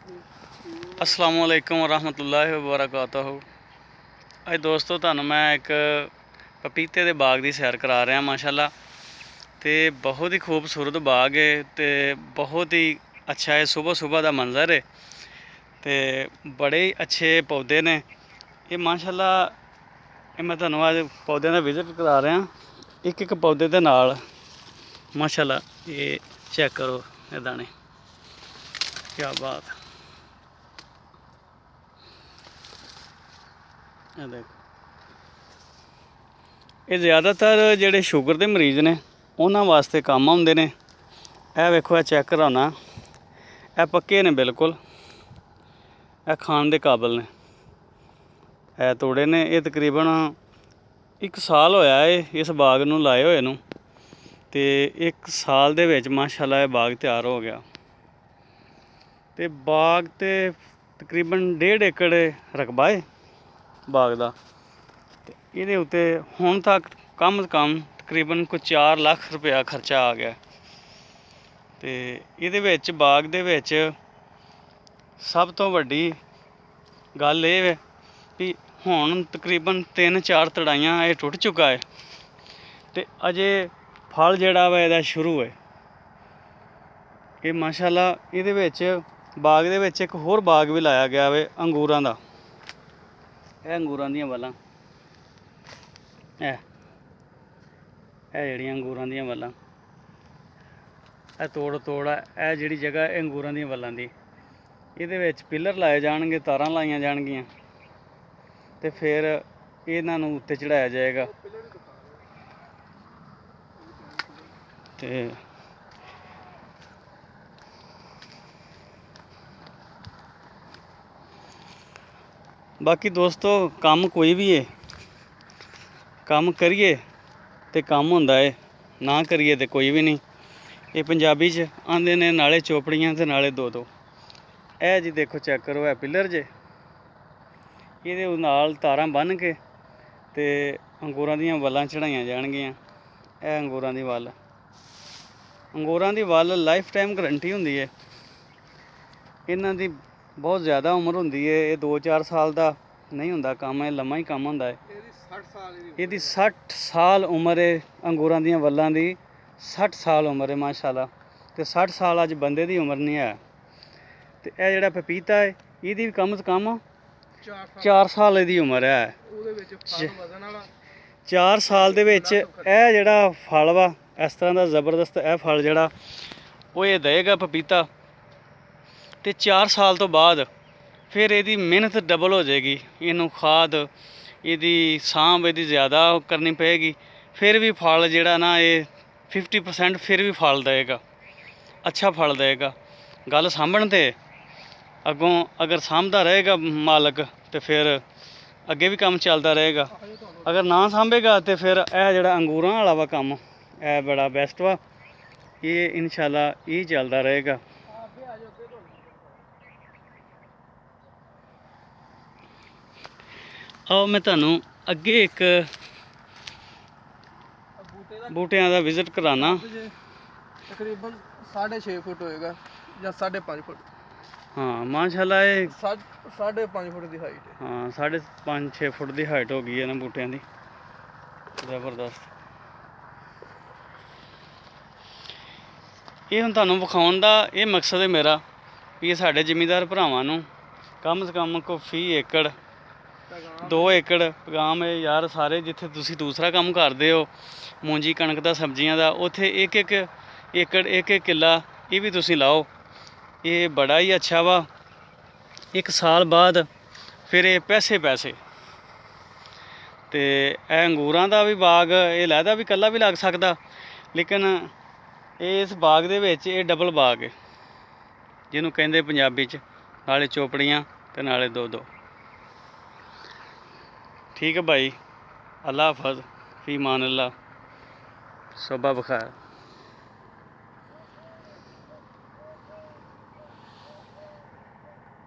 अस्सलाम वालेकुम रहमतुल्लाहि व बरकातहू। अज दोस्तों तुहानूं मैं एक पपीते दे बाग की सैर करा रहा माशाअल्लाह। तो बहुत ही खूबसूरत बाग है तो बहुत ही अच्छा है। सुबह सुबह का मंजर है तो बड़े ही अच्छे पौधे ने ये माशाअल्लाह। ये मैं तुहानूं अज पौधे का विजिट करा रहा एक एक पौधे के नाल माशाअल्लाह। ये चेक करो ये दाने, क्या बात। ये देखो, ये ज़्यादातर जोड़े शुगर के मरीज़ ने उन्होंने वास्ते काम आउंदे ने। यह वेखो, यह चेक कराना, यह पक्के ने बिल्कुल, यह खाण के काबिल ने। यह तोड़े ने, ये तकरीबन 1 साल होया है इस बाग नूं लाए हुए नूं। ते 1 साल दे विच माशाअल्लाह ये बाग तैयार हो गया। ते बाग ते तकरीबन 1.5 एकड़ रकबा है बाग का। ये उत्ते हुण तक कम से कम तकरीबन कोई 4 लाख रुपया खर्चा आ गया। तो ये बाग दे विच सब तो वड्डी गल ये है भी हुण तकरीबन 3-4 तड़ाइयां ये टुट चुका है तो अजे फल जिहड़ा वा इहदा शुरू है। ये माशाअल्लाह इहदे विच बाग दे विच एक होर बाग भी लाया गया है अंगूरां दा। यह अंगूरां दियां वल्लां, यह जिहड़ियां अंगूरां दियां वल्लां, यह तोड़ यह जिहड़ी जगह है अंगूरां दियां वल्लां दी। इहदे विच पिलर लाए जाणगे, तारां लाइयां जाणगियां ते फिर इन्हां नूं उत्ते चढ़ाया जाएगा। ते बाकी दोस्तों काम कोई भी है, काम करिए तो काम होंदा है, ना करिए तो कोई भी नहीं। ये पंजाबी च आंदे ने नाले चोपड़ियां ते नाले दो। ए जी देखो चेक करो, है पिलर जे, ये नाल तारां बन के ते अंगूरां दियां वल्लां चढ़ाइयां जाणगियां। ए अंगूरां दी वल, अंगूरां दी वल लाइफ टाइम गरंटी हुंदी है। इन्हां दी बहुत ज़्यादा उम्र हुंदी है, ये 2-4 साल का नहीं हुंदा काम, ये लम्मा ही काम हुंदा है। ਇਹਦੀ 60 साल उम्र है अंगूरां दियां वल्लां दी। 60 साल उम्र है माशाअल्लाह। तो 60 साल अज बंदे दी उम्र नहीं है। तो यह जिहड़ा पपीता है ਇਹਦੀ भी कम से कम 4 साल ਇਹਦੀ उम्र है। 4 साल ਦੇ ਵਿੱਚ ਇਹ ਜਿਹੜਾ फल वा इस तरह का जबरदस्त यह फल ਜਿਹੜਾ ਉਹ ਇਹ देगा पपीता। तो 4 साल तो बाद फिर ਇਹਦੀ मेहनत डबल हो जाएगी। ਇਹਨੂੰ खाद ਇਹਦੀ ਸਾਂਭ ਇਹਦੀ ज़्यादा करनी पेगी, फिर भी फल जिहड़ा ना ये 50% फिर भी फल देगा, अच्छा फल देगा। गल सामभण ते अगों अगर सामभदा रहेगा मालक तो फिर अगे भी काम चलता रहेगा। अगर ना सामभेगा तो फिर यह जिहड़ा अंगूरां वाला वा काम यह बड़ा बेस्ट वा, ये इंशाअल्लाह ये चलता रहेगा। आओ मैं तुहानूं अगे एक बूटियां का विजिट कराना। तकरीबन 6.5 फुट होएगा या 5.5 फुट। हाँ माशाअल्लाह ये 5.5 फुट की हाइट है। हाँ 5.5-6 फुट की हाइट हो गई है ना बूटियां की, जबरदस्त। ये हुण तुहानूं विखाउण दा ये मकसद है मेरा भी साडे जिमीदार भरावां नूं कम से कम को 20 एकड़ 2 एकड़ पगाम है यार सारे, जिथे तुसीं दूसरा काम करते हो मूंजी कणक दा सब्जियां दा, उत्थे 1-1 एकड़ 1-1 किला ये भी तुसीं लाओ। ये बड़ा ही अच्छा वा। 1 साल बाद फिर ये पैसे तो यह अंगूरां दा भी बाग ये लैदा भी कल्ला भी लग सकदा, लेकिन इस बाग दे विच ये डबल बाग है जिन्हों कहंदे पंजाबी च नाले चोपड़ियां ते नाले 2-2। ठीक है भाई, अल्लाह हाफज़, फ़ी मान अल्लाह, सुबह बखैर।